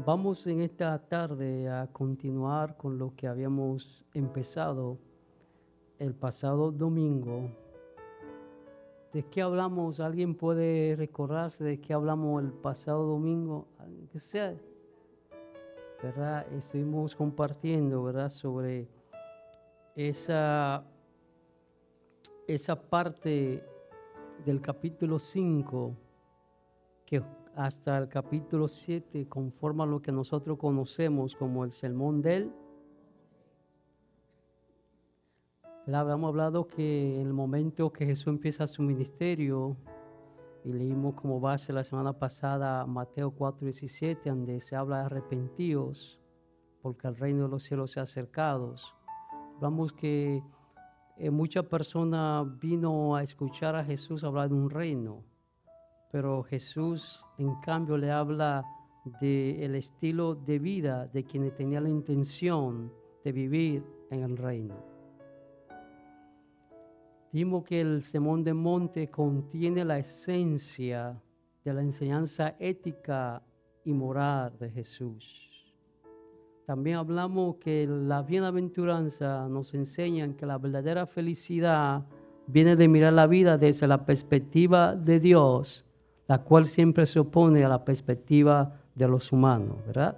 Vamos en esta tarde a continuar con lo que habíamos empezado el pasado domingo. ¿De qué hablamos? ¿Alguien puede recordarse de qué hablamos el pasado domingo? Que sea, ¿verdad? Estuvimos compartiendo, ¿verdad? Sobre esa parte del capítulo 5 que hasta el capítulo 7 conforma lo que nosotros conocemos como el Sermón del. Habíamos hablado que en el momento que Jesús empieza su ministerio, y leímos como base la semana pasada Mateo 4:17, donde se habla de arrepentidos, porque el reino de los cielos se ha acercado. Hablamos que muchas personas vino a escuchar a Jesús hablar de un reino, pero Jesús en cambio le habla del estilo de vida de quienes tenían la intención de vivir en el reino. Vimos que el Sermón del Monte contiene la esencia de la enseñanza ética y moral de Jesús. También hablamos que la bienaventuranza nos enseña que la verdadera felicidad viene de mirar la vida desde la perspectiva de Dios, la cual siempre se opone a la perspectiva de los humanos, ¿verdad?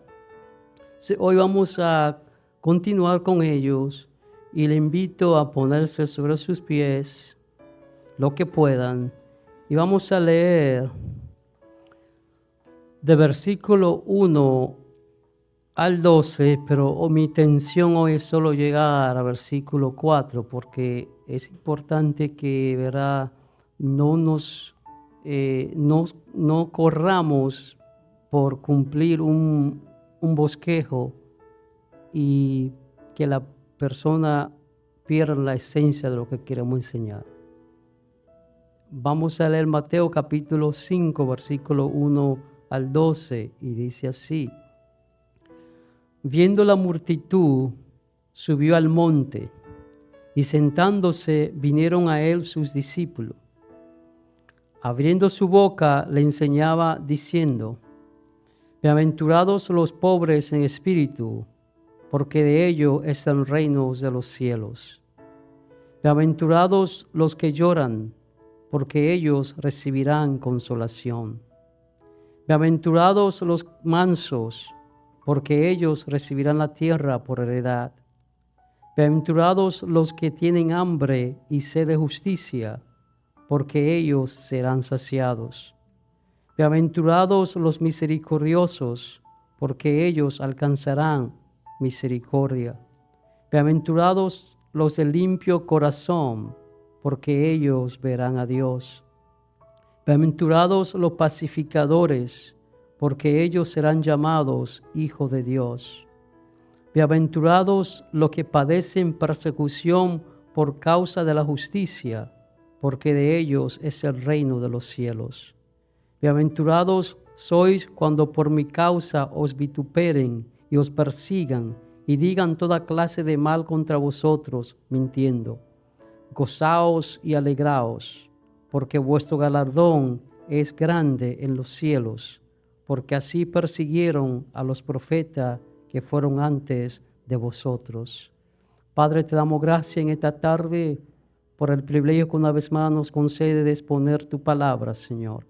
Hoy vamos a continuar con ellos. Y le invito a ponerse sobre sus pies, lo que puedan. Y vamos a leer de versículo 1 al 12, pero mi intención hoy es solo llegar a versículo 4, porque es importante que, ¿verdad?, no corramos por cumplir un bosquejo y que la persona pierda la esencia de lo que queremos enseñar. Vamos a leer Mateo capítulo 5, versículo 1 al 12, y dice así: Viendo la multitud, subió al monte, y sentándose vinieron a él sus discípulos. Abriendo su boca le enseñaba diciendo: Bienaventurados los pobres en espíritu, porque de ellos es el reino de los cielos. Bienaventurados los que lloran, porque ellos recibirán consolación. Bienaventurados los mansos, porque ellos recibirán la tierra por heredad. Bienaventurados los que tienen hambre y sed de justicia, porque ellos serán saciados. Bienaventurados los misericordiosos, porque ellos alcanzarán misericordia. Bienaventurados los de limpio corazón, porque ellos verán a Dios. Bienaventurados los pacificadores, porque ellos serán llamados hijos de Dios. Bienaventurados los que padecen persecución por causa de la justicia, porque de ellos es el reino de los cielos. Bienaventurados sois cuando por mi causa os vituperen y os persigan y digan toda clase de mal contra vosotros, mintiendo. Gozaos y alegraos, porque vuestro galardón es grande en los cielos, porque así persiguieron a los profetas que fueron antes de vosotros. Padre, te damos gracias en esta tarde por el privilegio que una vez más nos concede de exponer tu palabra, Señor,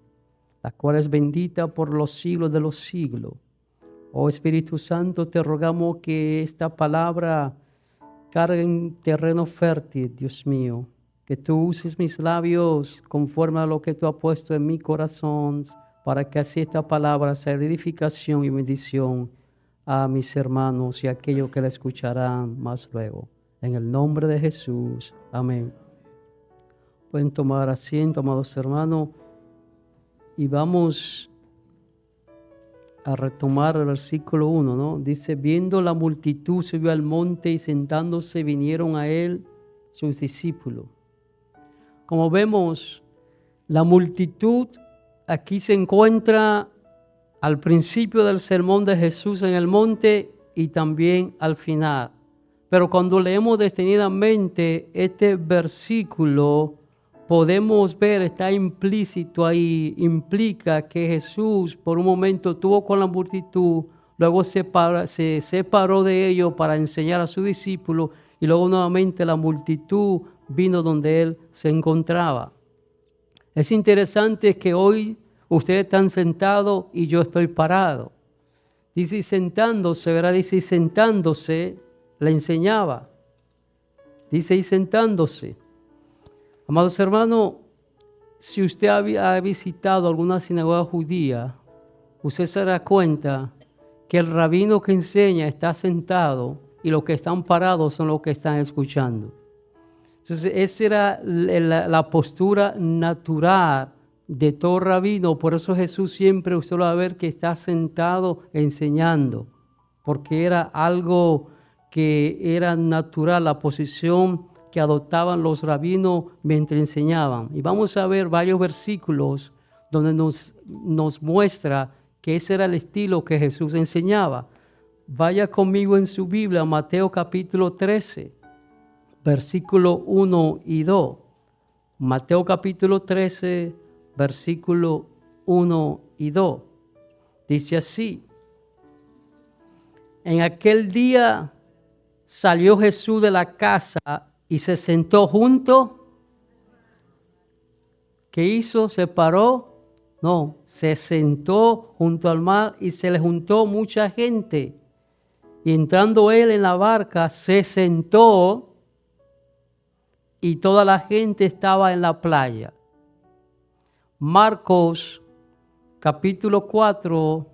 la cual es bendita por los siglos de los siglos. Oh Espíritu Santo, te rogamos que esta palabra cargue en terreno fértil, Dios mío, que tú uses mis labios conforme a lo que tú has puesto en mi corazón, para que así esta palabra sea de edificación y bendición a mis hermanos y a aquellos que la escucharán más luego. En el nombre de Jesús. Amén. Pueden tomar asiento, amados hermanos, y vamos a retomar el versículo 1, ¿no? Dice: viendo la multitud, subió al monte y sentándose vinieron a él sus discípulos. Como vemos, la multitud aquí se encuentra al principio del sermón de Jesús en el monte y también al final. Pero cuando leemos detenidamente este versículo, podemos ver, está implícito ahí, implica que Jesús por un momento estuvo con la multitud, luego se separó de ellos para enseñar a sus discípulos y luego nuevamente la multitud vino donde él se encontraba. Es interesante que hoy ustedes están sentados y yo estoy parado. Dice sentándose, ¿verdad? Dice sentándose, le enseñaba. Dice y sentándose. Amados hermanos, si usted ha visitado alguna sinagoga judía, usted se dará cuenta que el rabino que enseña está sentado y los que están parados son los que están escuchando. Entonces, esa era la postura natural de todo rabino. Por eso Jesús siempre usted lo va a ver que está sentado enseñando, porque era algo que era natural, la posición que adoptaban los rabinos mientras enseñaban. Y vamos a ver varios versículos donde nos muestra que ese era el estilo que Jesús enseñaba. Vaya conmigo en su Biblia, Mateo capítulo 13, versículo 1 y 2. Mateo capítulo 13, versículo 1 y 2. Dice así: en aquel día salió Jesús de la casa y se sentó junto. ¿Qué hizo? ¿Se paró? No, se sentó junto al mar y se le juntó mucha gente. Y entrando él en la barca, se sentó y toda la gente estaba en la playa. Marcos capítulo 4,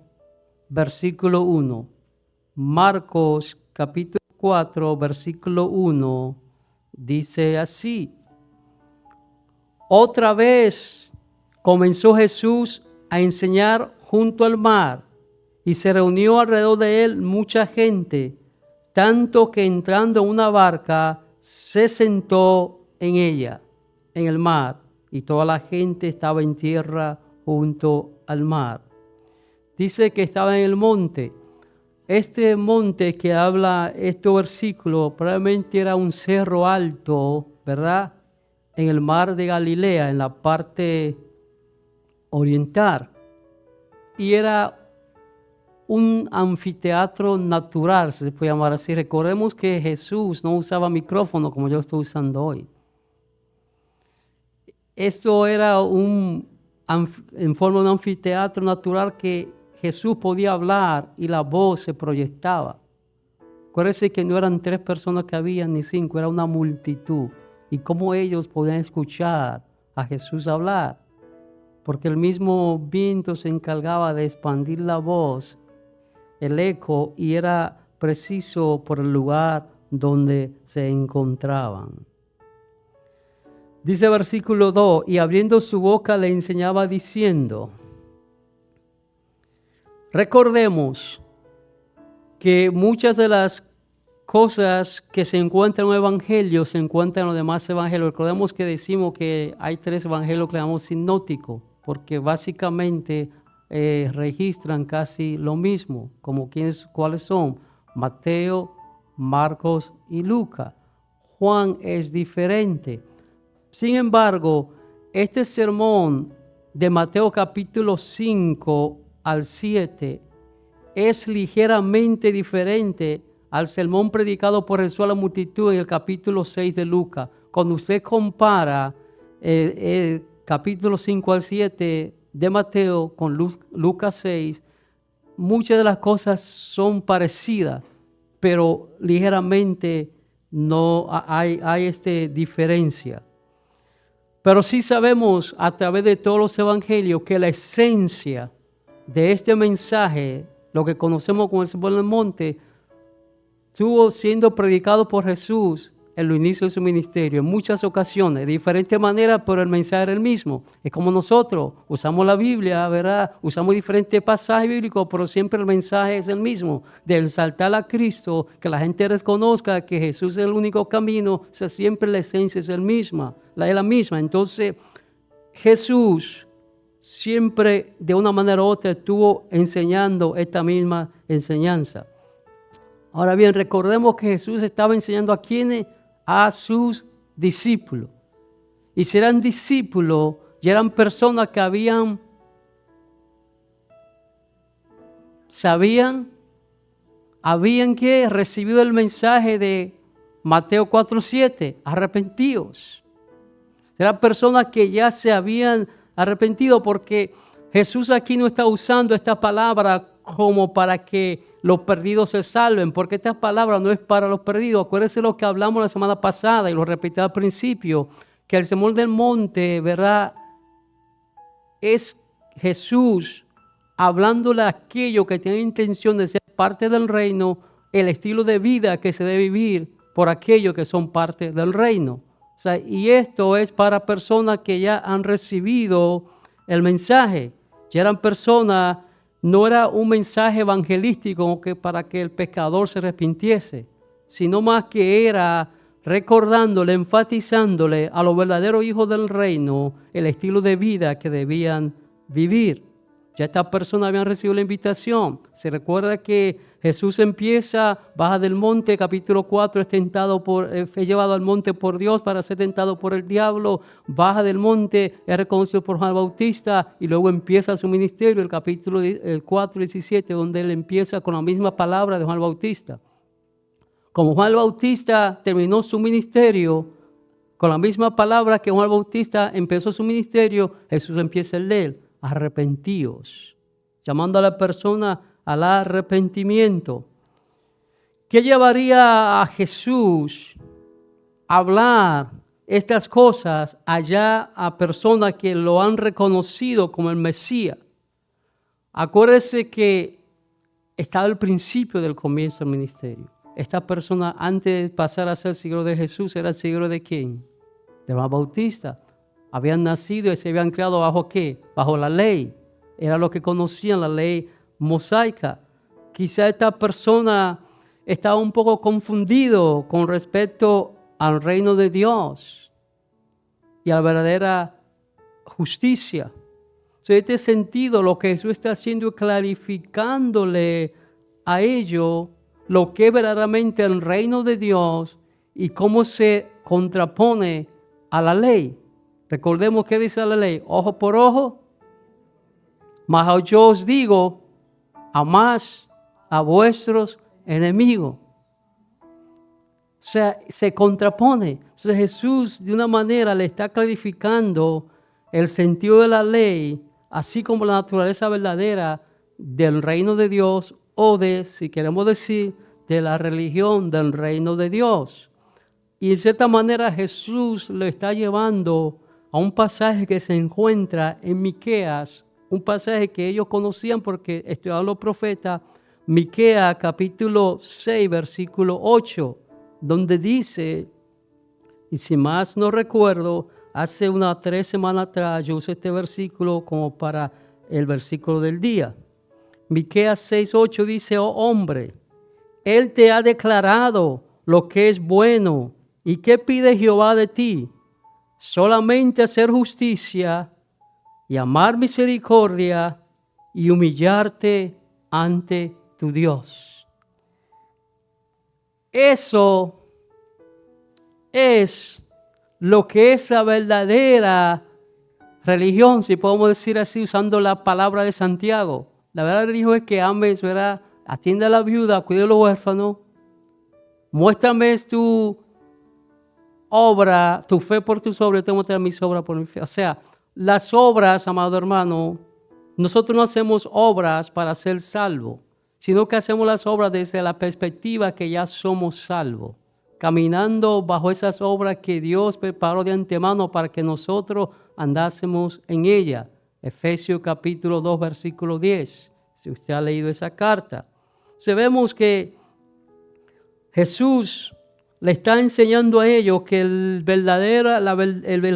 versículo 1. Marcos capítulo 4, versículo 1, dice así: otra vez comenzó Jesús a enseñar junto al mar, y se reunió alrededor de él mucha gente, tanto que entrando en una barca se sentó en ella, en el mar, y toda la gente estaba en tierra junto al mar. Dice que estaba en el monte. Este monte que habla este versículo probablemente era un cerro alto, ¿verdad? En el mar de Galilea, en la parte oriental. Y era un anfiteatro natural, se puede llamar así. Recordemos que Jesús no usaba micrófono como yo estoy usando hoy. Esto era en forma de un anfiteatro natural que Jesús podía hablar y la voz se proyectaba. Acuérdense que no eran 3 personas que habían ni 5, era una multitud. Y cómo ellos podían escuchar a Jesús hablar, porque el mismo viento se encargaba de expandir la voz, el eco, y era preciso por el lugar donde se encontraban. Dice versículo 2, y abriendo su boca le enseñaba diciendo. Recordemos que muchas de las cosas que se encuentran en el Evangelio se encuentran en los demás evangelios. Recordemos que decimos que hay 3 evangelios que llamamos sinópticos, porque básicamente registran casi lo mismo, como cuáles son Mateo, Marcos y Lucas. Juan es diferente. Sin embargo, este sermón de Mateo capítulo 5 al 7 es ligeramente diferente al sermón predicado por Jesús a la multitud en el capítulo 6 de Lucas. Cuando usted compara el capítulo 5 al 7 de Mateo con Lucas 6, muchas de las cosas son parecidas, pero ligeramente no hay diferencia. Pero sí sabemos a través de todos los evangelios que la esencia de este mensaje, lo que conocemos como el Sermón del Monte, estuvo siendo predicado por Jesús en los inicios de su ministerio, en muchas ocasiones, de diferentes maneras, pero el mensaje era el mismo. Es como nosotros, usamos la Biblia, ¿verdad? Usamos diferentes pasajes bíblicos, pero siempre el mensaje es el mismo, de exaltar a Cristo, que la gente reconozca que Jesús es el único camino, o sea, siempre la esencia es la misma. Entonces, Jesús siempre, de una manera u otra, estuvo enseñando esta misma enseñanza. Ahora bien, recordemos que Jesús estaba enseñando a quienes, a sus discípulos. Y si eran discípulos, ya eran personas que sabían habían que recibido el mensaje de Mateo 4:7, arrepentíos. Eran personas que ya se habían arrepentido, porque Jesús aquí no está usando esta palabra como para que los perdidos se salven, porque esta palabra no es para los perdidos. Acuérdense lo que hablamos la semana pasada y lo repetí al principio, que el Sermón del Monte, ¿verdad?, es Jesús hablándole a aquellos que tienen intención de ser parte del reino, el estilo de vida que se debe vivir por aquellos que son parte del reino. O sea, y esto es para personas que ya han recibido el mensaje. Ya eran personas, no era un mensaje evangelístico que para que el pecador se arrepintiese, sino más que era recordándole, enfatizándole a los verdaderos hijos del reino el estilo de vida que debían vivir. Ya estas personas habían recibido la invitación. Se recuerda que Jesús empieza, baja del monte, capítulo 4, es llevado al monte por Dios para ser tentado por el diablo, baja del monte, es reconocido por Juan Bautista y luego empieza su ministerio, el capítulo 4, 17, donde él empieza con la misma palabra de Juan Bautista. Como Juan Bautista terminó su ministerio, con la misma palabra que Juan Bautista empezó su ministerio, Jesús empieza a leer, arrepentíos, llamando a la persona al arrepentimiento. ¿Qué llevaría a Jesús a hablar estas cosas allá a personas que lo han reconocido como el Mesías? Acuérdese que estaba al principio del comienzo del ministerio. Esta persona, antes de pasar a ser seguidor de Jesús, era seguidor de ¿quién? De Juan Bautista. Habían nacido y se habían criado bajo ¿qué? Bajo la ley. Era lo que conocían, la ley mosaica. Quizá esta persona estaba un poco confundido con respecto al reino de Dios y a la verdadera justicia. En este sentido, lo que Jesús está haciendo es clarificándole a ellos lo que es verdaderamente el reino de Dios y cómo se contrapone a la ley. Recordemos que dice la ley, ojo por ojo, mas yo os digo, amad a vuestros enemigos. O sea, se contrapone. Entonces Jesús de una manera le está clarificando el sentido de la ley, así como la naturaleza verdadera del reino de Dios o de, si queremos decir, de la religión del reino de Dios. Y de cierta manera Jesús le está llevando a un pasaje que se encuentra en Miqueas, un pasaje que ellos conocían porque estudiaban los profetas, Miqueas capítulo 6, versículo 8, donde dice, y si más no recuerdo, hace unas 3 semanas atrás yo usé este versículo como para el versículo del día. Miqueas 6, 8 dice, oh hombre, Él te ha declarado lo que es bueno. ¿Y qué pide Jehová de ti? Solamente hacer justicia y amar misericordia y humillarte ante tu Dios. Eso es lo que es la verdadera religión, si podemos decir así, usando la palabra de Santiago. La verdadera religión es que ames, ¿verdad? Atiende a la viuda, cuide a los huérfanos. Muéstrame tu obra, tu fe por tus obras, yo te muestro mis obras por mi fe. O sea, las obras, amado hermano, nosotros no hacemos obras para ser salvos, sino que hacemos las obras desde la perspectiva que ya somos salvos, caminando bajo esas obras que Dios preparó de antemano para que nosotros andásemos en ella. Efesios capítulo 2, versículo 10, si usted ha leído esa carta. Sabemos que Jesús le está enseñando a ellos que el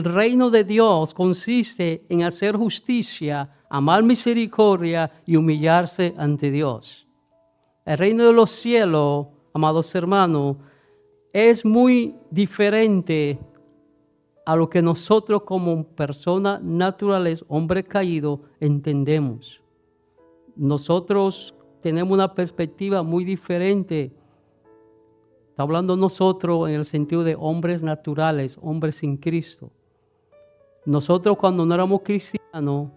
reino de Dios consiste en hacer justicia, amar misericordia y humillarse ante Dios. El reino de los cielos, amados hermanos, es muy diferente a lo que nosotros como personas naturales, hombres caídos, entendemos. Nosotros tenemos una perspectiva muy diferente. Está hablando nosotros en el sentido de hombres naturales, hombres sin Cristo. Nosotros cuando no éramos cristianos,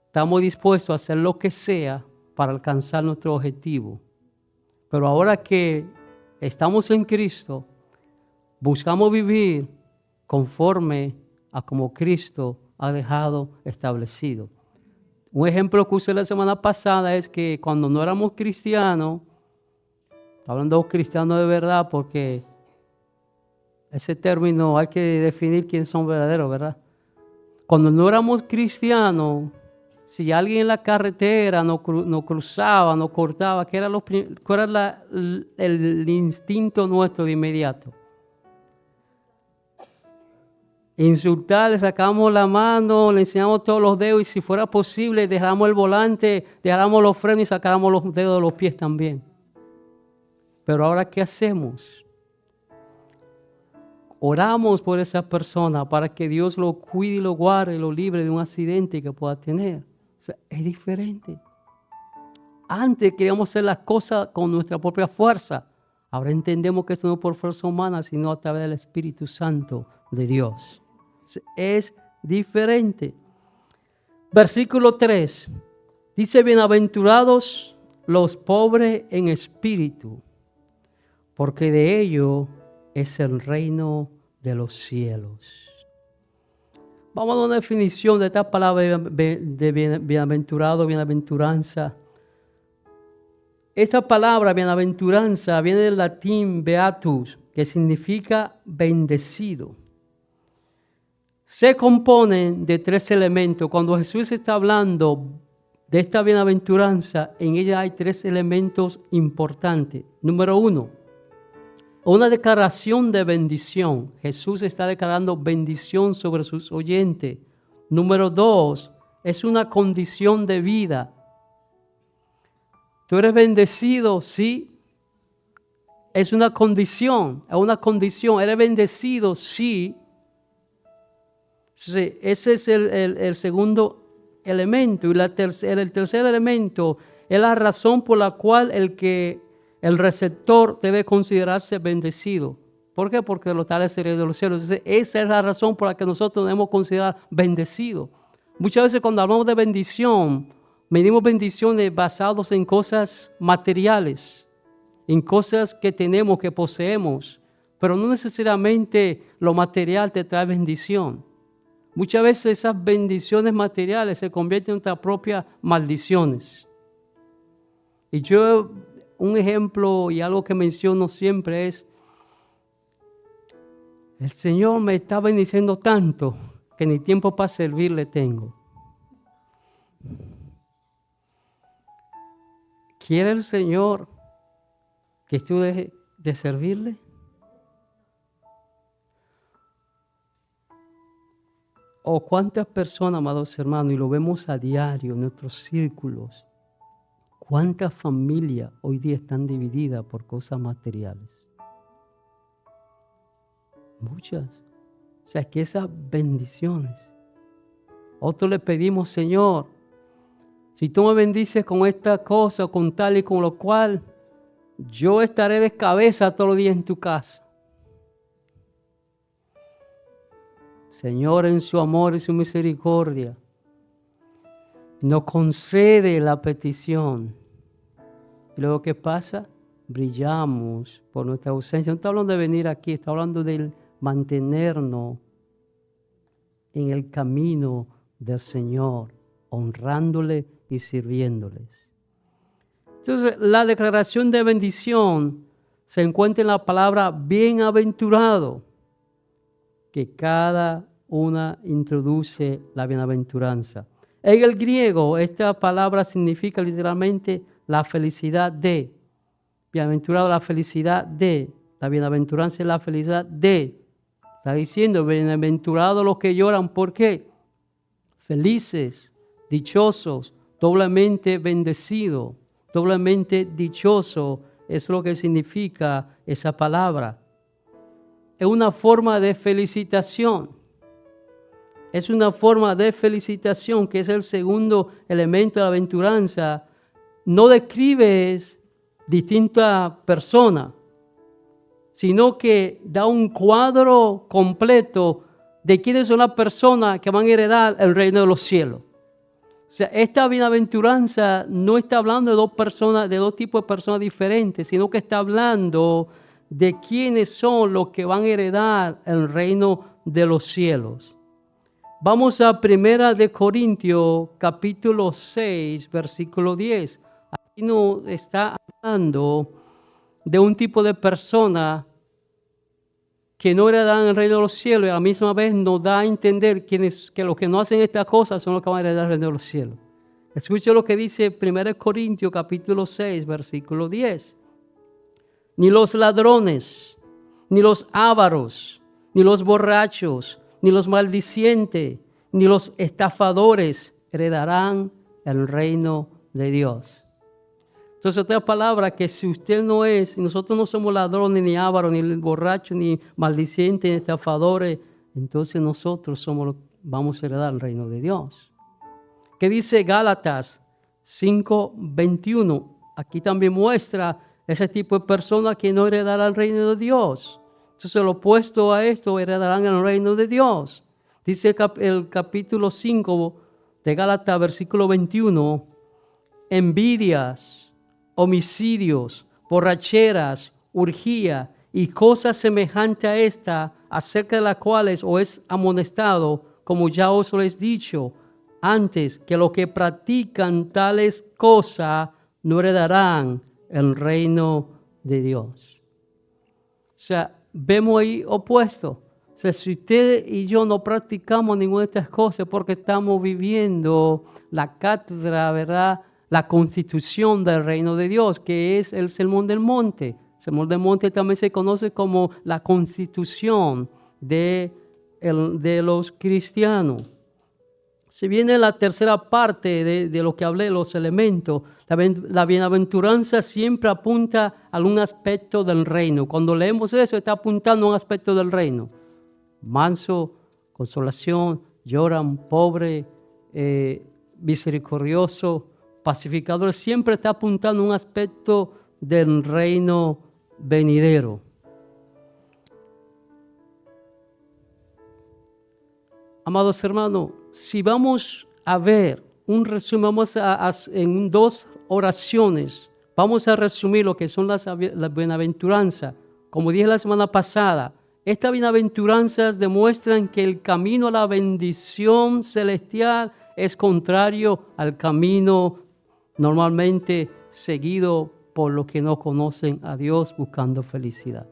estamos dispuestos a hacer lo que sea para alcanzar nuestro objetivo. Pero ahora que estamos en Cristo, buscamos vivir conforme a como Cristo ha dejado establecido. Un ejemplo que usé la semana pasada es que cuando no éramos cristianos, hablando de cristianos de verdad, porque ese término hay que definir quiénes son verdaderos, ¿verdad? Cuando no éramos cristianos, si alguien en la carretera nos cruzaba, nos cortaba, ¿cuál era el instinto nuestro de inmediato? Insultar, le sacamos la mano, le enseñamos todos los dedos y si fuera posible dejáramos el volante, dejáramos los frenos y sacáramos los dedos de los pies también. Pero ahora, ¿qué hacemos? Oramos por esa persona para que Dios lo cuide y lo guarde, lo libre de un accidente que pueda tener. O sea, es diferente. Antes queríamos hacer las cosas con nuestra propia fuerza. Ahora entendemos que esto no es por fuerza humana, sino a través del Espíritu Santo de Dios. Es diferente. Versículo 3. Dice, bienaventurados los pobres en espíritu, porque de ellos es el reino de los cielos. Vamos a dar una definición de esta palabra de bienaventurado, bienaventuranza. Esta palabra bienaventuranza viene del latín beatus, que significa bendecido. Se componen de 3 elementos. Cuando Jesús está hablando de esta bienaventuranza, en ella hay 3 elementos importantes. Número 1, una declaración de bendición. Jesús está declarando bendición sobre sus oyentes. Número 2, es una condición de vida. ¿Tú eres bendecido? Sí. Es una condición, Eres bendecido, sí. Sí, ese es el segundo elemento. Y el tercer elemento es la razón por la cual el receptor debe considerarse bendecido. ¿Por qué? Porque los tales seres de los cielos. Entonces, esa es la razón por la que nosotros debemos considerar bendecidos. Muchas veces cuando hablamos de bendición, medimos bendiciones basadas en cosas materiales, en cosas que tenemos, que poseemos, pero no necesariamente lo material te trae bendición. Muchas veces esas bendiciones materiales se convierten en nuestras propias maldiciones. Y yo, un ejemplo y algo que menciono siempre es, el Señor me está bendiciendo tanto que ni tiempo para servirle tengo. ¿Quiere el Señor que tú dejes de servirle? ¿O cuántas personas, amados hermanos, y lo vemos a diario en nuestros círculos, cuántas familias hoy día están divididas por cosas materiales? Muchas. O sea, que esas bendiciones. Otros le pedimos, Señor, si tú me bendices con esta cosa, con tal y con lo cual, yo estaré de cabeza todos los días en tu casa. Señor, en su amor y su misericordia, nos concede la petición. Y luego, ¿qué pasa? Brillamos por nuestra ausencia. No está hablando de venir aquí, está hablando de mantenernos en el camino del Señor, honrándole y sirviéndoles. Entonces, la declaración de bendición se encuentra en la palabra bienaventurado, que cada una introduce la bienaventuranza. En el griego, esta palabra significa literalmente la felicidad de. Bienaventurado, la felicidad de. La bienaventuranza es la felicidad de. Está diciendo, bienaventurados los que lloran. ¿Por qué? Felices, dichosos, doblemente bendecidos, doblemente dichoso. Es lo que significa esa palabra. Es una forma de felicitación. Es una forma de felicitación que es el segundo elemento de la aventuranza. No describes distintas personas, sino que da un cuadro completo de quiénes son las personas que van a heredar el reino de los cielos. O sea, esta bienaventuranza no está hablando de dos personas, de dos tipos de personas diferentes, sino que está hablando de quiénes son los que van a heredar el reino de los cielos. Vamos a 1 de Corintios, capítulo 6, versículo 10. Aquí nos está hablando de un tipo de persona que no heredan el reino de los cielos, y a la misma vez nos da a entender que los que no hacen estas cosas son los que van a heredar el reino de los cielos. Escuche lo que dice 1 Corintios capítulo 6, versículo 10. Ni los ladrones, ni los ávaros, ni los borrachos, ni los maldicientes, ni los estafadores heredarán el reino de Dios. Entonces, otra palabra, que si usted no es, nosotros no somos ladrones, ni ávaros, ni borrachos, ni maldicientes, ni estafadores, entonces nosotros vamos a heredar el reino de Dios. ¿Qué dice Gálatas 5:21? Aquí también muestra ese tipo de personas que no heredarán el reino de Dios. Entonces, lo opuesto a esto, heredarán el reino de Dios. Dice el capítulo 5 de Gálatas, versículo 21, envidias, homicidios, borracheras, orgía y cosas semejantes a esta, acerca de las cuales os es amonestado, como ya os lo he dicho antes, que los que practican tales cosas no heredarán el reino de Dios. O sea, vemos ahí opuesto. O sea, si usted y yo no practicamos ninguna de estas cosas porque estamos viviendo la cátedra, ¿verdad?, la constitución del reino de Dios, que es el Sermón del Monte. El Sermón del Monte también se conoce como la constitución de los cristianos. Si viene la tercera parte de lo que hablé, los elementos, la bienaventuranza siempre apunta a algún aspecto del reino. Cuando leemos eso, está apuntando a un aspecto del reino. Manso, consolación, lloran, pobre, misericordioso, pacificador, siempre está apuntando a un aspecto del reino venidero. Amados hermanos, si vamos a ver un resumen, vamos en 2 oraciones, vamos a resumir lo que son las bienaventuranzas. Como dije la semana pasada, estas bienaventuranzas demuestran que el camino a la bendición celestial es contrario al camino normalmente seguido por los que no conocen a Dios buscando felicidad.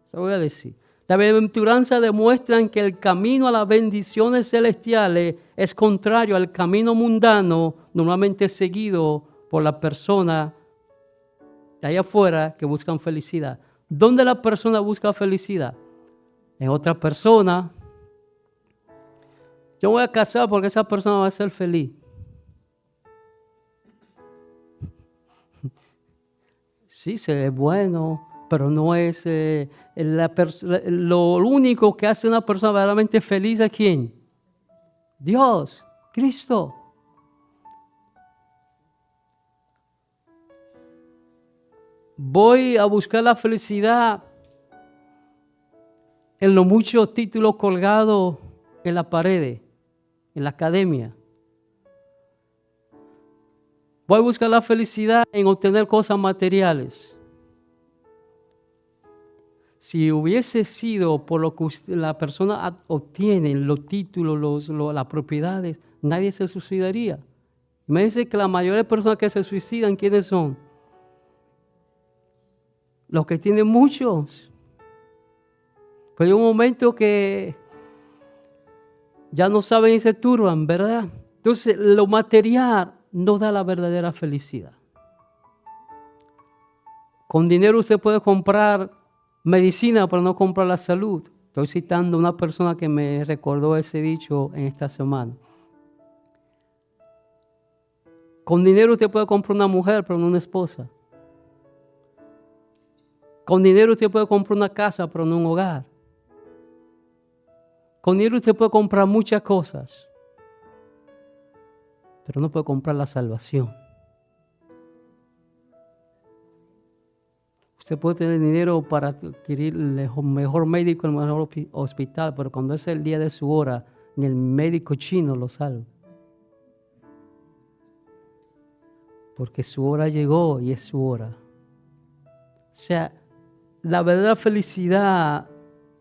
Se lo voy a decir. Las bienaventuranzas demuestran que el camino a las bendiciones celestiales es contrario al camino mundano normalmente seguido por las personas de allá afuera que buscan felicidad. ¿Dónde la persona busca felicidad? En otra persona. Yo voy a casar porque esa persona va a ser feliz. Sí, se ve bueno, pero no es lo único que hace una persona verdaderamente feliz. ¿A quién? Dios, Cristo. Voy a buscar la felicidad en los muchos títulos colgados en la pared, en la academia. Voy a buscar la felicidad en obtener cosas materiales. Si hubiese sido por lo que la persona obtiene, los títulos, las propiedades, nadie se suicidaría. Me dice que la mayoría de personas que se suicidan, ¿quiénes son? Los que tienen muchos. Pero hay un momento que ya no saben y se turban, ¿verdad? Entonces, lo material no da la verdadera felicidad. Con dinero usted puede comprar medicina, pero no compra la salud. Estoy citando a una persona que me recordó ese dicho en esta semana. Con dinero usted puede comprar una mujer, pero no una esposa. Con dinero usted puede comprar una casa, pero no un hogar. Con dinero usted puede comprar muchas cosas, pero no puede comprar la salvación. Usted puede tener dinero para adquirir el mejor médico, el mejor hospital, pero cuando es el día de su hora, ni el médico chino lo salva. porque su hora llegó y es su hora. O sea, la verdadera felicidad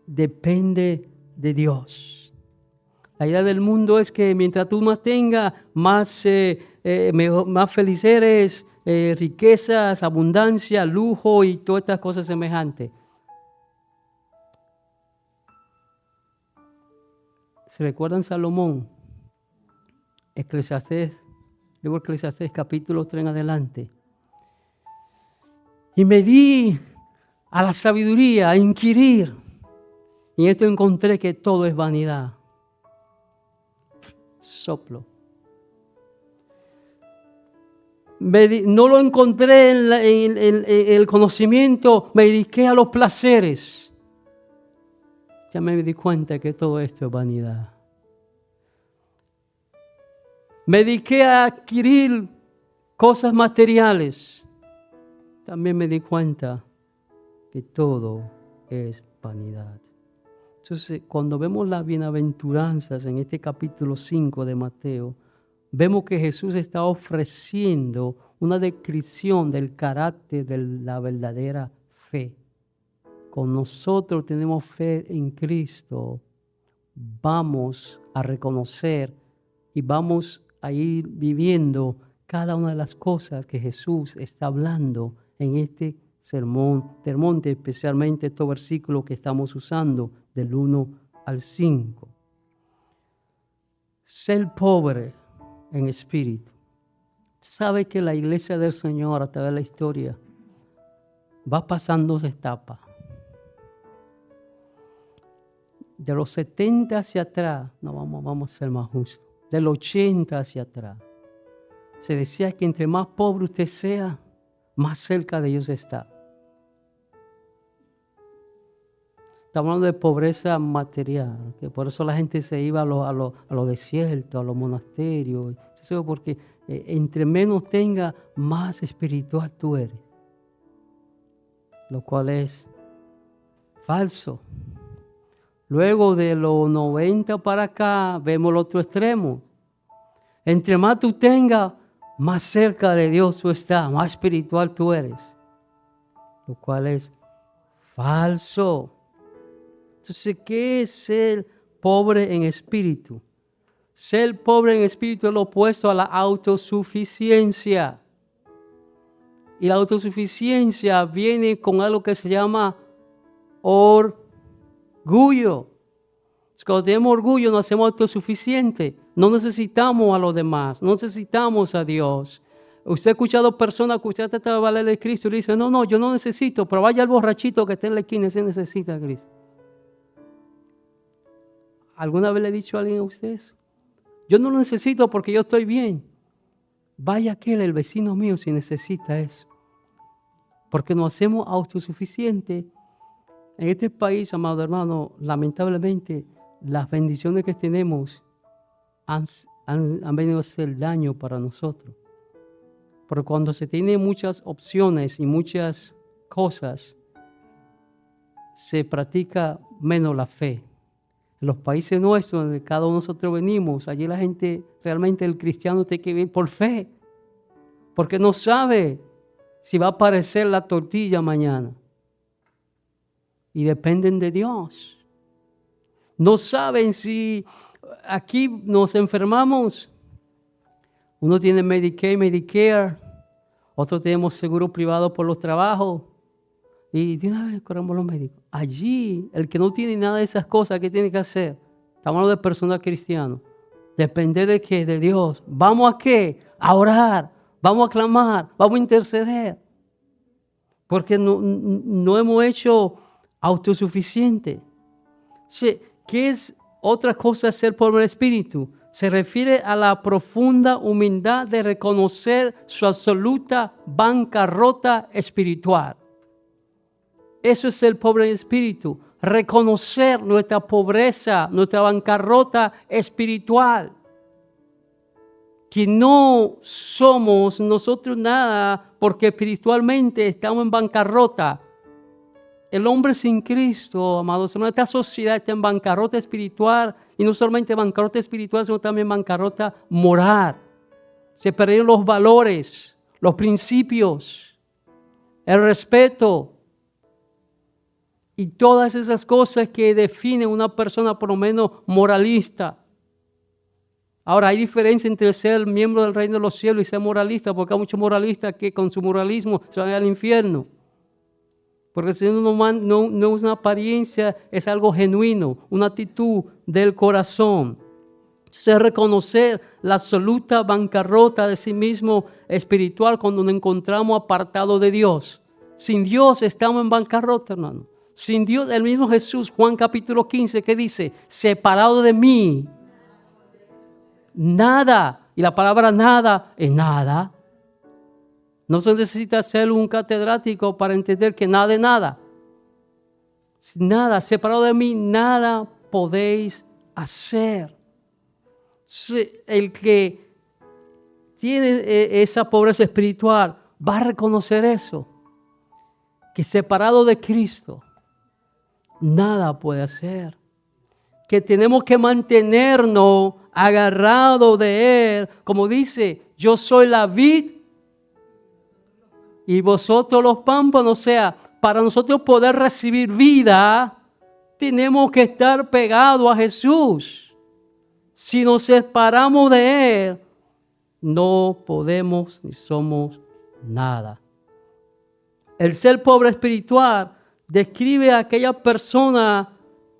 depende de Dios. La idea del mundo es que mientras tú más tengas, más feliz eres, riquezas, abundancia, lujo y todas estas cosas semejantes. ¿Se recuerdan Salomón? Eclesiastés, libro de Eclesiastés, capítulo 3 en adelante. Y me di a la sabiduría, a inquirir. Y en esto encontré que todo es vanidad. Soplo. No lo encontré en el conocimiento, me dediqué a los placeres. Ya me di cuenta que todo esto es vanidad. Me dediqué a adquirir cosas materiales. También me di cuenta que todo es vanidad. Entonces, cuando vemos las bienaventuranzas en este capítulo 5 de Mateo, vemos que Jesús está ofreciendo una descripción del carácter de la verdadera fe. Con nosotros tenemos fe en Cristo, vamos a reconocer y vamos a ir viviendo cada una de las cosas que Jesús está hablando en este sermón del monte, especialmente estos versículos que estamos usando del 1 al 5. Ser pobre en espíritu. Sabe que la iglesia del Señor a través de la historia va pasando etapas. De los 70 hacia atrás, no vamos a ser más justos, del 80 hacia atrás, se decía que entre más pobre usted sea, más cerca de Dios está. Estamos hablando de pobreza material, que por eso la gente se iba a los desiertos, a los monasterios, porque entre menos tenga, más espiritual tú eres, lo cual es falso. Luego de los 90 para acá, vemos el otro extremo. Entre más tú tengas, más cerca de Dios tú estás, más espiritual tú eres, lo cual es falso. Entonces, ¿qué es ser pobre en espíritu? Ser pobre en espíritu es lo opuesto a la autosuficiencia. Y la autosuficiencia viene con algo que se llama orgullo. Cuando tenemos orgullo nos hacemos autosuficientes. No necesitamos a los demás, no necesitamos a Dios. Usted ha escuchado personas que usted trata de valer de Cristo y le dice, no, yo no necesito, pero vaya al borrachito que está en la esquina, ese necesita a Cristo. ¿Alguna vez le he dicho a alguien a ustedes? Yo no lo necesito porque yo estoy bien. Vaya aquel, el vecino mío, si necesita eso. Porque nos hacemos autosuficientes. En este país, amado hermano, lamentablemente, las bendiciones que tenemos han venido a hacer daño para nosotros. Pero cuando se tienen muchas opciones y muchas cosas, se practica menos la fe. En los países nuestros, donde cada uno de nosotros venimos, allí la gente, realmente el cristiano tiene que vivir por fe, porque no sabe si va a aparecer la tortilla mañana. Y dependen de Dios. No saben si aquí nos enfermamos. Uno tiene Medicaid, Medicare, otros tenemos seguro privado por los trabajos. Y de una vez corremos los médicos. Allí, el que no tiene nada de esas cosas, ¿qué tiene que hacer? Estamos hablando de personas cristianas. Depende de qué, de Dios. ¿Vamos a qué? A orar, vamos a clamar, vamos a interceder. Porque no hemos hecho autosuficiente. ¿Qué es otra cosa ser pobre en espíritu? Se refiere a la profunda humildad de reconocer su absoluta bancarrota espiritual. Eso es ser pobre en espíritu. Reconocer nuestra pobreza, nuestra bancarrota espiritual. Que no somos nosotros nada porque espiritualmente estamos en bancarrota. El hombre sin Cristo, amados hermanos, esta sociedad está en bancarrota espiritual. Y no solamente bancarrota espiritual, sino también bancarrota moral. Se perdieron los valores. los principios, el respeto y todas esas cosas que definen una persona por lo menos moralista. Ahora, hay diferencia entre ser miembro del reino de los cielos y ser moralista, porque hay muchos moralistas que con su moralismo se van al infierno. Porque el Señor no es una apariencia, es algo genuino, una actitud del corazón. Entonces, reconocer la absoluta bancarrota de sí mismo espiritual cuando nos encontramos apartados de Dios. Sin Dios estamos en bancarrota, hermano. Sin Dios, el mismo Jesús, Juan capítulo 15, que dice, separado de mí, nada. Y la palabra nada es nada. No se necesita ser un catedrático para entender que nada es nada. Nada, separado de mí, nada podéis hacer. El que tiene esa pobreza espiritual va a reconocer eso. Que separado de Cristo, nada puede hacer. Que tenemos que mantenernos agarrados de Él. Como dice, yo soy la vid y vosotros los pámpanos. O sea, para nosotros poder recibir vida, tenemos que estar pegados a Jesús. Si nos separamos de Él, no podemos ni somos nada. El ser pobre espiritual describe a aquella persona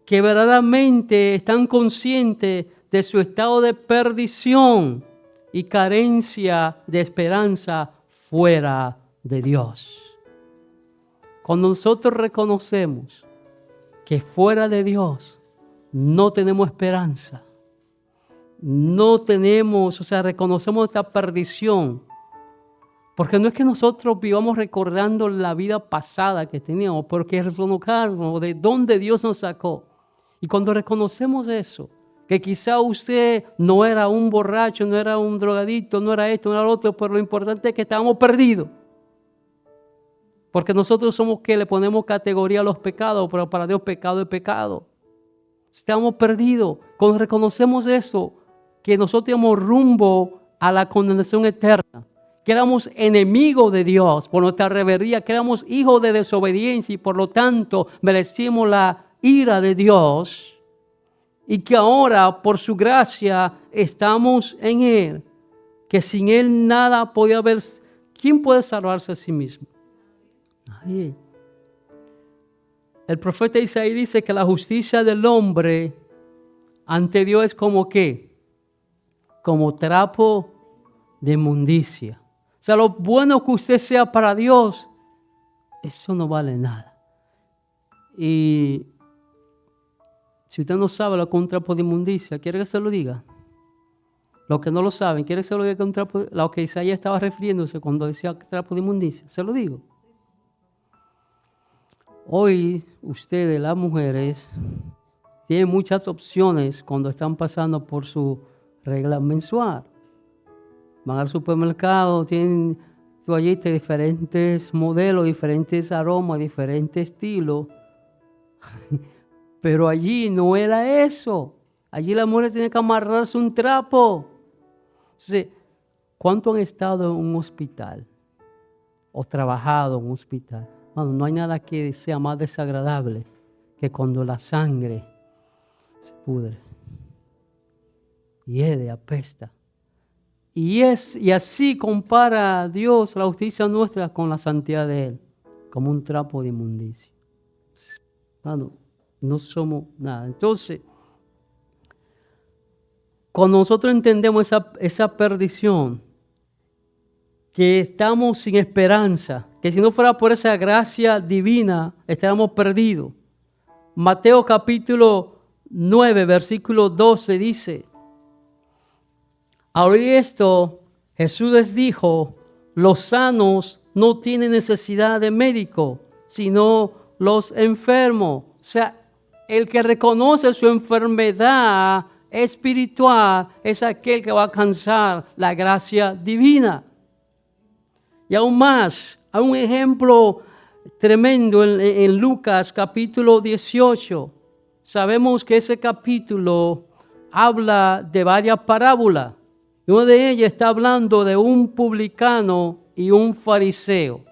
que verdaderamente están conscientes de su estado de perdición y carencia de esperanza fuera de Dios. Cuando nosotros reconocemos que fuera de Dios no tenemos esperanza, reconocemos esta perdición, porque no es que nosotros vivamos recordando la vida pasada que teníamos, porque reconozcamos de dónde Dios nos sacó. Y cuando reconocemos eso, que quizá usted no era un borracho, no era un drogadicto, no era esto, no era lo otro, pero lo importante es que estábamos perdidos. Porque nosotros somos que le ponemos categoría a los pecados, pero para Dios pecado es pecado. Estamos perdidos. Cuando reconocemos eso, que nosotros íbamos rumbo a la condenación eterna, que éramos enemigos de Dios por nuestra rebeldía, que éramos hijos de desobediencia y por lo tanto merecimos la ira de Dios, y que ahora por su gracia estamos en Él, que sin Él nada podía haber. ¿Quién puede salvarse a sí mismo? Nadie. El profeta Isaías dice que la justicia del hombre ante Dios es como ¿qué? Como trapo de inmundicia. O sea, lo bueno que usted sea para Dios, eso no vale nada. Y si usted no sabe lo que es un trapo de inmundicia, ¿quiere que se lo diga? Los que no lo saben, ¿quiere que se lo diga que un trapo, lo que Isaías estaba refiriéndose cuando decía trapo de inmundicia? Se lo digo. Hoy ustedes, las mujeres, tienen muchas opciones cuando están pasando por su regla mensual. Van al supermercado, tienen toallitas de diferentes modelos, diferentes aromas, diferentes estilos. Pero allí no era eso. Allí las mujeres tienen que amarrarse un trapo. Entonces, ¿cuánto han estado en un hospital o trabajado en un hospital? Bueno, no hay nada que sea más desagradable que cuando la sangre se pudre, hiede, apesta. Y así compara Dios la justicia nuestra con la santidad de Él, como un trapo de inmundicia. Bueno, no somos nada. Entonces, cuando nosotros entendemos esa perdición, que estamos sin esperanza, que si no fuera por esa gracia divina, estaríamos perdidos. Mateo capítulo 9, versículo 12 dice: al oír esto, Jesús les dijo: los sanos no tienen necesidad de médico, sino los enfermos. O sea, el que reconoce su enfermedad espiritual es aquel que va a alcanzar la gracia divina. Y aún más, hay un ejemplo tremendo en Lucas capítulo 18. Sabemos que ese capítulo habla de varias parábolas. Y una de ellas está hablando de un publicano y un fariseo.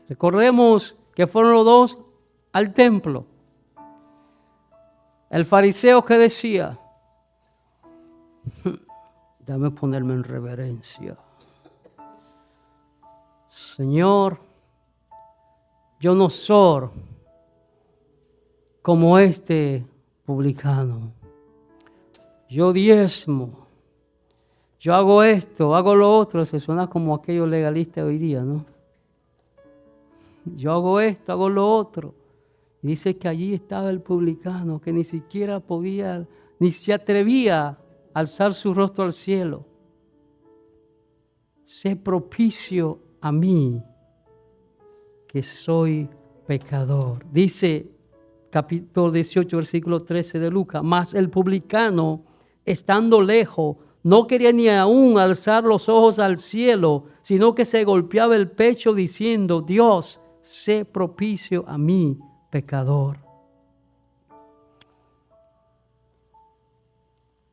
Recordemos que fueron los dos al templo. El fariseo que decía, dame ponerme en reverencia. Señor, yo no soy como este publicano. Yo diezmo. Yo hago esto, hago lo otro. Se suena como aquellos legalistas hoy día, ¿no? Yo hago esto, hago lo otro. Y dice que allí estaba el publicano que ni siquiera podía, ni se atrevía a alzar su rostro al cielo. Sé propicio a mí, que soy pecador. Dice capítulo 18, versículo 13 de Lucas. Mas el publicano, estando lejos, no quería ni aún alzar los ojos al cielo, sino que se golpeaba el pecho diciendo, Dios, sé propicio a mí, pecador.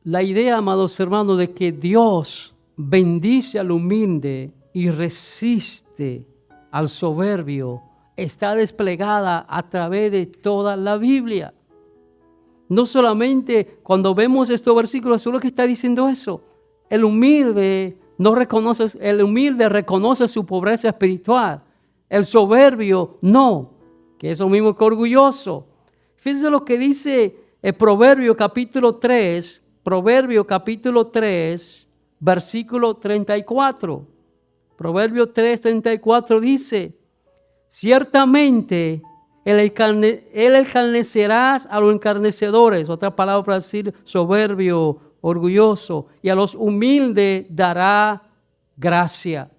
La idea, amados hermanos, de que Dios bendice al humilde y resiste al soberbio está desplegada a través de toda la Biblia. No solamente cuando vemos estos versículos, solo que está diciendo eso. El humilde reconoce su pobreza espiritual. El soberbio no, que es lo mismo que orgulloso. Fíjense lo que dice el Proverbio capítulo 3, versículo 34. Proverbio 3, 34 dice, ciertamente él encarnecerá a los encarnecedores, otra palabra para decir soberbio, orgulloso, y a los humildes dará gracia.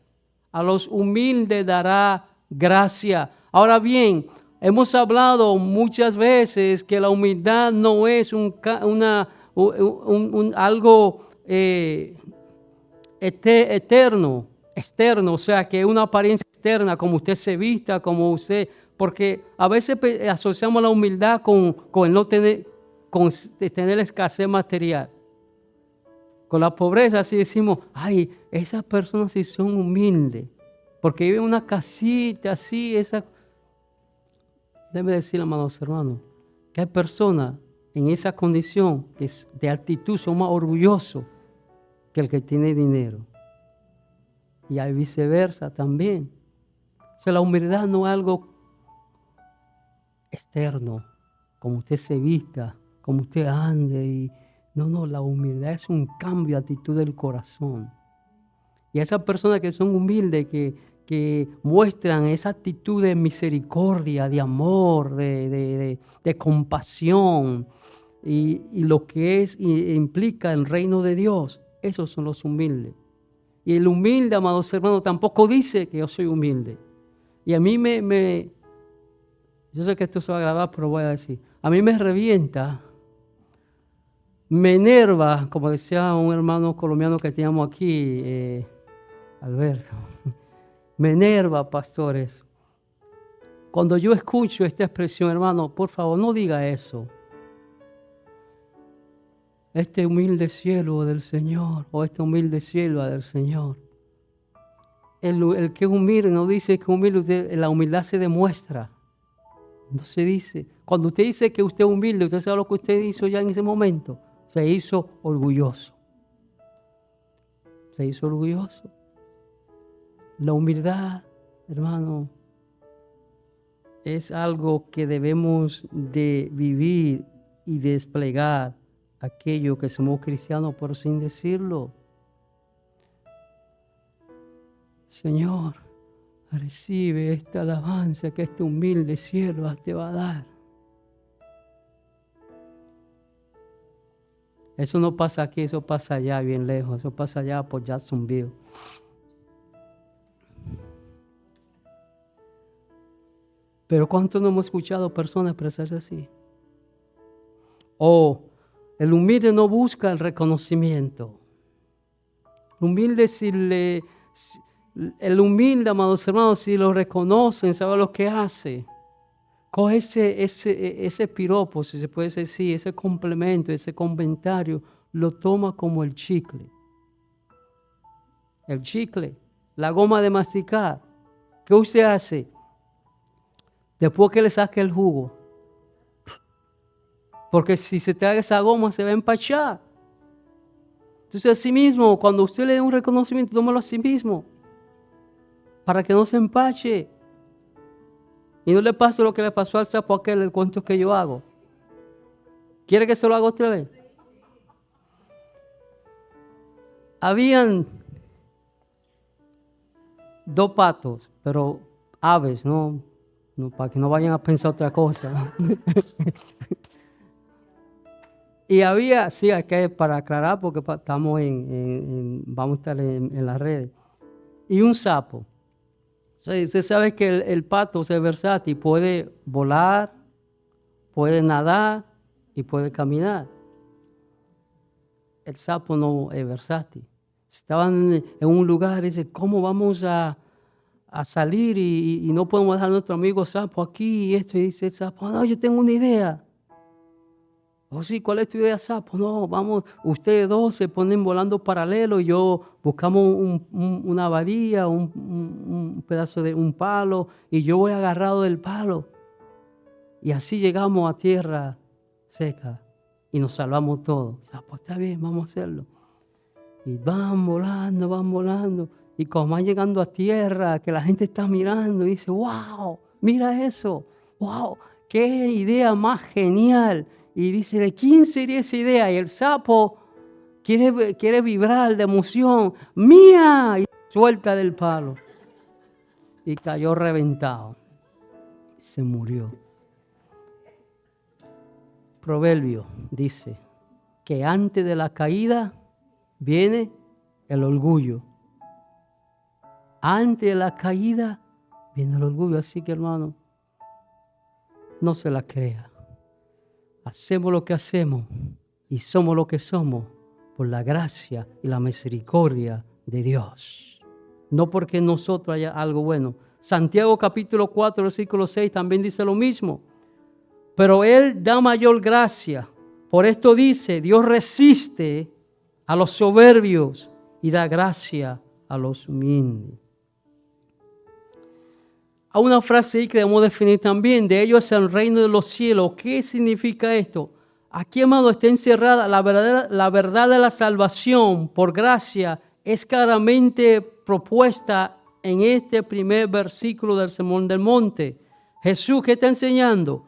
A los humildes dará gracia. Ahora bien, hemos hablado muchas veces que la humildad no es algo externo, o sea, que una apariencia externa, como usted se vista, como usted, porque a veces asociamos la humildad con tener escasez material. Con la pobreza, así decimos, ay, esas personas sí son humildes, porque viven en una casita así, Debe decir, amados hermanos, que hay personas en esa condición que de actitud son más orgullosos que el que tiene dinero. Y hay viceversa también. O sea, la humildad no es algo externo, como usted se vista, como usted ande. No, la humildad es un cambio de actitud del corazón. Y esas personas que son humildes, que muestran esa actitud de misericordia, de amor, de compasión y lo que implica el reino de Dios, esos son los humildes. Y el humilde, amados hermanos, tampoco dice que yo soy humilde. Y a mí yo sé que esto se va a grabar, pero voy a decir, a mí me revienta, me enerva, como decía un hermano colombiano que teníamos aquí, Alberto, me enerva, pastores. Cuando yo escucho esta expresión, hermano, por favor, no diga eso. Este humilde siervo del Señor, o esta humilde sierva del Señor. El que es humilde no dice que humilde, la humildad se demuestra. No se dice. Cuando usted dice que usted es humilde, usted sabe lo que usted hizo ya en ese momento. Se hizo orgulloso. Se hizo orgulloso. La humildad, hermano, es algo que debemos de vivir y desplegar aquello que somos cristianos por sin decirlo. Señor, recibe esta alabanza que este humilde siervo te va a dar. Eso no pasa aquí, eso pasa allá, bien lejos. Eso pasa allá por Jacksonville. Pero ¿cuánto no hemos escuchado personas expresarse así? El humilde no busca el reconocimiento. El humilde, amados hermanos, si lo reconocen, sabe lo que hace. Coge ese piropo, si se puede decir así, ese complemento, ese comentario, lo toma como el chicle. El chicle. la goma de masticar. ¿Qué usted hace? Después que le saque el jugo. Porque si se traga esa goma se va a empachar. Entonces, así mismo, cuando usted le dé un reconocimiento, tómalo a sí mismo. Para que no se empache. Y no le pase lo que le pasó al sapo aquel, el cuento que yo hago. ¿Quiere que se lo haga otra vez? Habían 2 patos, pero aves, no, para que no vayan a pensar otra cosa. Y había, sí, hay que para aclarar porque estamos vamos a estar en las redes. Y un sapo. Usted sabe que el pato es versátil, puede volar, puede nadar y puede caminar. El sapo no es versátil. Estaban en un lugar y dice, ¿cómo vamos a salir y no podemos dejar a nuestro amigo sapo aquí y esto? Y dice el sapo, no, yo tengo una idea. Oh, sí, ¿cuál es tu idea, sapo? No, vamos, ustedes dos se ponen volando paralelo y yo buscamos una varilla, un pedazo de un palo y yo voy agarrado del palo. Y así llegamos a tierra seca y nos salvamos todos. Pues está bien, vamos a hacerlo. Y van volando. Y como van llegando a tierra, que la gente está mirando y dice, wow, mira eso, wow, qué idea más genial. Y dice, ¿de quién sería esa idea? Y el sapo quiere vibrar de emoción. ¡Mía! Y suelta del palo. Y cayó reventado. Se murió. Proverbio dice que antes de la caída viene el orgullo. Antes de la caída viene el orgullo. Así que, hermano, no se la crea. Hacemos lo que hacemos y somos lo que somos por la gracia y la misericordia de Dios. No porque en nosotros haya algo bueno. Santiago capítulo 4, versículo 6 también dice lo mismo. Pero Él da mayor gracia. Por esto dice, Dios resiste a los soberbios y da gracia a los humildes. Hay una frase ahí que debemos definir también. De ellos es el reino de los cielos. ¿Qué significa esto? Aquí, amado, está encerrada la verdad de la salvación por gracia. Es claramente propuesta en este primer versículo del Sermón del Monte. Jesús, ¿qué está enseñando?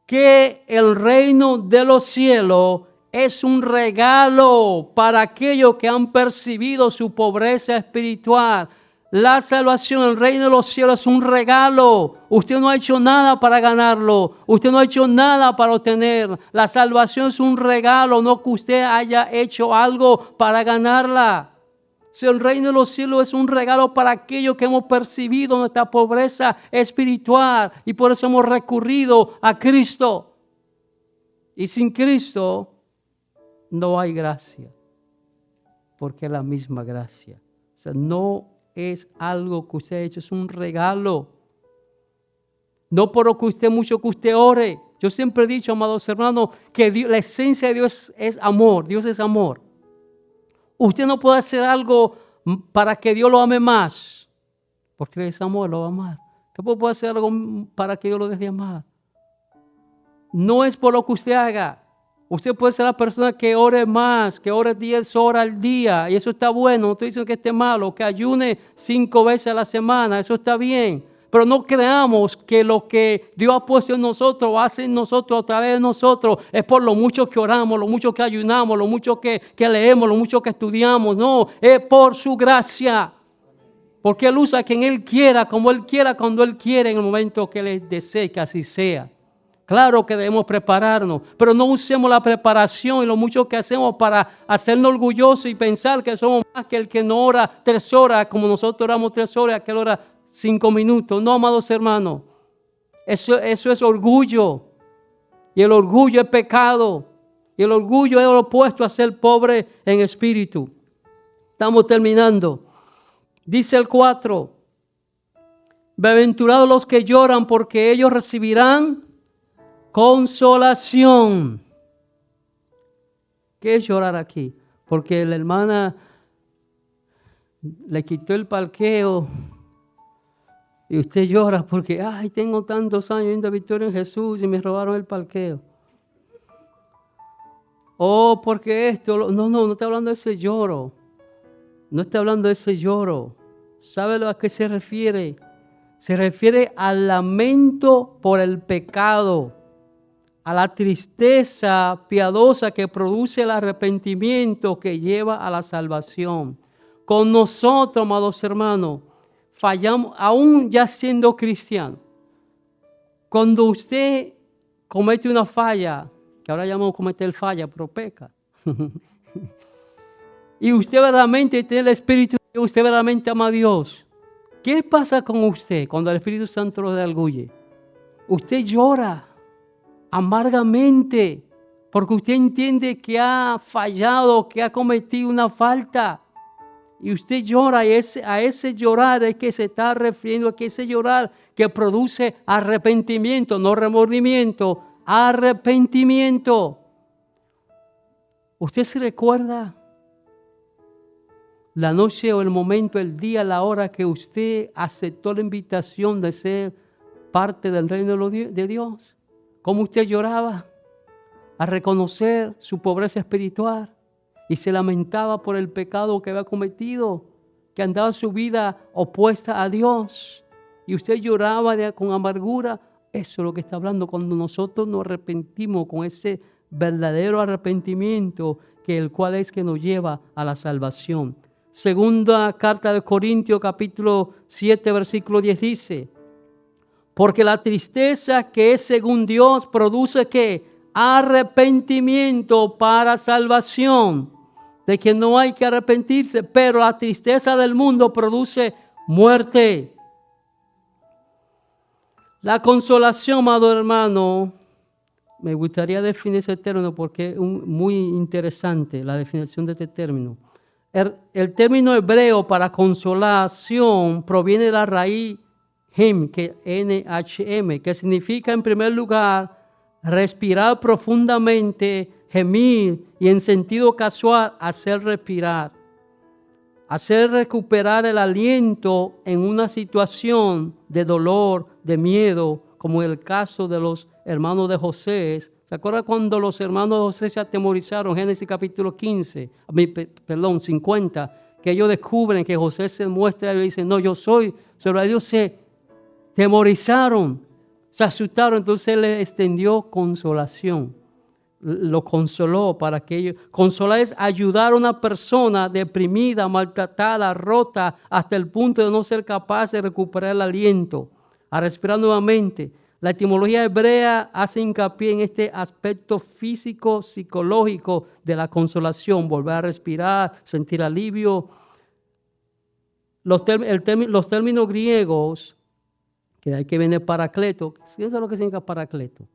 Que el reino de los cielos es un regalo para aquellos que han percibido su pobreza espiritual. La salvación, el reino de los cielos es un regalo. Usted no ha hecho nada para ganarlo. Usted no ha hecho nada para obtener. La salvación es un regalo, no que usted haya hecho algo para ganarla. Si el reino de los cielos es un regalo para aquellos que hemos percibido nuestra pobreza espiritual y por eso hemos recurrido a Cristo. Y sin Cristo no hay gracia, porque es la misma gracia. O sea, no es algo que usted ha hecho, es un regalo. No por lo que usted mucho que usted ore. Yo siempre he dicho, amados hermanos, que la esencia de Dios es amor. Dios es amor. Usted no puede hacer algo para que Dios lo ame más, porque es amor, lo va a amar. Usted puede hacer algo para que Dios lo deje de amar. No es por lo que usted haga. Usted puede ser la persona que ore más, que ore 10 horas al día, y eso está bueno. No estoy diciendo que esté malo, que ayune 5 veces a la semana, eso está bien. Pero no creamos que lo que Dios ha puesto en nosotros, hace en nosotros, a través de nosotros, es por lo mucho que oramos, lo mucho que ayunamos, lo mucho que leemos, lo mucho que estudiamos. No, es por su gracia. Porque Él usa a quien Él quiera, como Él quiera, cuando Él quiere, en el momento que Él desee que así sea. Claro que debemos prepararnos, pero no usemos la preparación y lo mucho que hacemos para hacernos orgullosos y pensar que somos más que el que no ora 3 horas, como nosotros oramos 3 horas, aquel ora 5 minutos. No, amados hermanos, eso es orgullo. Y el orgullo es pecado. Y el orgullo es lo opuesto a ser pobre en espíritu. Estamos terminando. Dice el 4. Bienaventurados los que lloran, porque ellos recibirán consolación. ¿Qué es llorar aquí? Porque la hermana le quitó el parqueo y usted llora porque, ay, tengo tantos años yendo a Victoria en Jesús y me robaron el parqueo. Oh, porque esto, no estoy hablando de ese lloro. No estoy hablando de ese lloro. ¿Sabe a qué se refiere? Se refiere al lamento por el pecado, a la tristeza piadosa que produce el arrepentimiento que lleva a la salvación. Con nosotros, amados hermanos, fallamos, aún ya siendo cristiano. Cuando usted comete una falla, que ahora llamamos cometer falla, pero peca, y usted verdaderamente tiene el Espíritu, usted verdaderamente ama a Dios, ¿qué pasa con usted cuando el Espíritu Santo lo redarguye? Usted llora amargamente porque usted entiende que ha fallado, que ha cometido una falta. Y usted llora, y a ese llorar es que se está refiriendo, a que ese llorar que produce arrepentimiento, no remordimiento, arrepentimiento. ¿Usted se recuerda la noche o el momento, el día, la hora que usted aceptó la invitación de ser parte del reino de Dios? ¿Cómo usted lloraba a reconocer su pobreza espiritual y se lamentaba por el pecado que había cometido, que andaba su vida opuesta a Dios? Y usted lloraba con amargura. Eso es lo que está hablando cuando nosotros nos arrepentimos con ese verdadero arrepentimiento, que el cual es que nos lleva a la salvación. Segunda carta de Corintios, capítulo 7, versículo 10 dice: porque la tristeza que es según Dios produce ¿qué? Arrepentimiento para salvación, de que no hay que arrepentirse, pero la tristeza del mundo produce muerte. La consolación, amado hermano, me gustaría definir ese término porque es muy interesante la definición de este término. El término hebreo para consolación proviene de la raíz NHM, que significa en primer lugar respirar profundamente, gemir y en sentido casual hacer respirar, hacer recuperar el aliento en una situación de dolor, de miedo, como en el caso de los hermanos de José. ¿Se acuerda cuando los hermanos de José se atemorizaron? Génesis capítulo 50, que ellos descubren que José se muestra y dicen, no, yo soy, sobre Dios se temorizaron, se asustaron, entonces Él le extendió consolación, lo consoló para que ellos. Consolar es ayudar a una persona deprimida, maltratada, rota, hasta el punto de no ser capaz de recuperar el aliento, a respirar nuevamente. La etimología hebrea hace hincapié en este aspecto físico, psicológico de la consolación, volver a respirar, sentir alivio. Los términos griegos, que hay que viene paracleto. ¿Qué es lo que significa paracleto?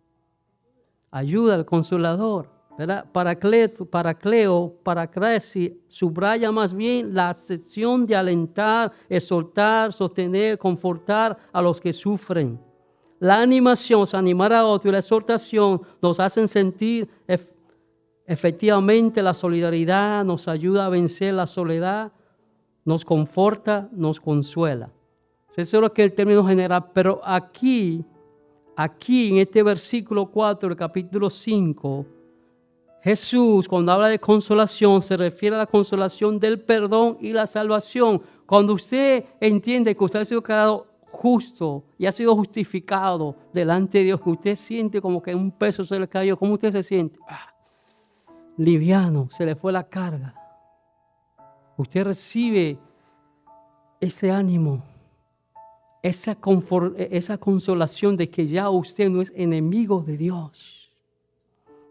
Ayuda al consolador, ¿verdad? Paracleo, paraclesi, subraya más bien la acción de alentar, exhortar, sostener, confortar a los que sufren. La animación, animar a otro, y la exhortación nos hacen sentir efectivamente la solidaridad, nos ayuda a vencer la soledad, nos conforta, nos consuela. Eso es lo que es el término general, pero aquí en este versículo 4 del capítulo 5, Jesús, cuando habla de consolación, se refiere a la consolación del perdón y la salvación. Cuando usted entiende que usted ha sido creado justo y ha sido justificado delante de Dios, que usted siente como que un peso se le cayó, ¿cómo usted se siente? Liviano, se le fue la carga. Usted recibe ese ánimo, esa consolación de que ya usted no es enemigo de Dios,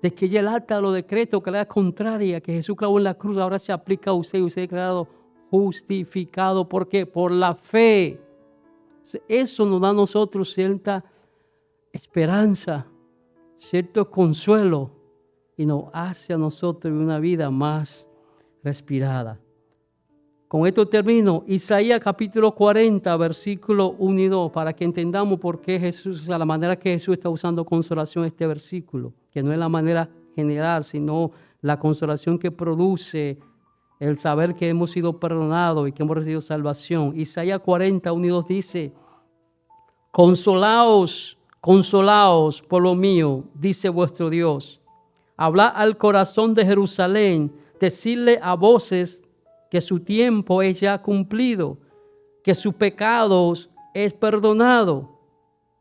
de que ya el acta de los decretos que le da contraria, que Jesús clavó en la cruz, ahora se aplica a usted y usted es declarado justificado. ¿Por qué? Por la fe. Eso nos da a nosotros cierta esperanza, cierto consuelo y nos hace a nosotros una vida más respirada. Con esto termino. Isaías capítulo 40, versículo 1 y 2, para que entendamos por qué Jesús, o sea, la manera que Jesús está usando consolación en este versículo, que no es la manera general, sino la consolación que produce el saber que hemos sido perdonados y que hemos recibido salvación. Isaías 40:1 dice, consolaos, consolaos, pueblo mío, dice vuestro Dios. Hablad al corazón de Jerusalén, decirle a voces que su tiempo es ya cumplido, que sus pecados es perdonado,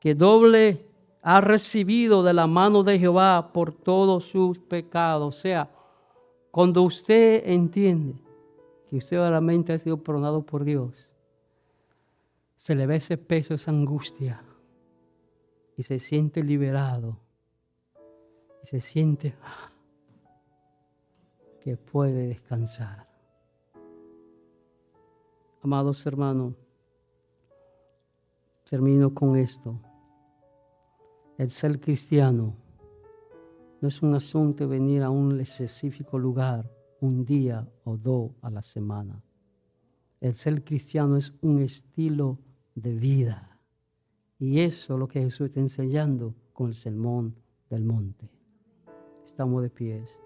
que doble ha recibido de la mano de Jehová por todos sus pecados. O sea, cuando usted entiende que usted realmente ha sido perdonado por Dios, se le ve ese peso, esa angustia, y se siente liberado, y se siente que puede descansar. Amados hermanos, termino con esto. El ser cristiano no es un asunto de venir a un específico lugar, un día o dos a la semana. El ser cristiano es un estilo de vida. Y eso es lo que Jesús está enseñando con el Sermón del Monte. Estamos de pies.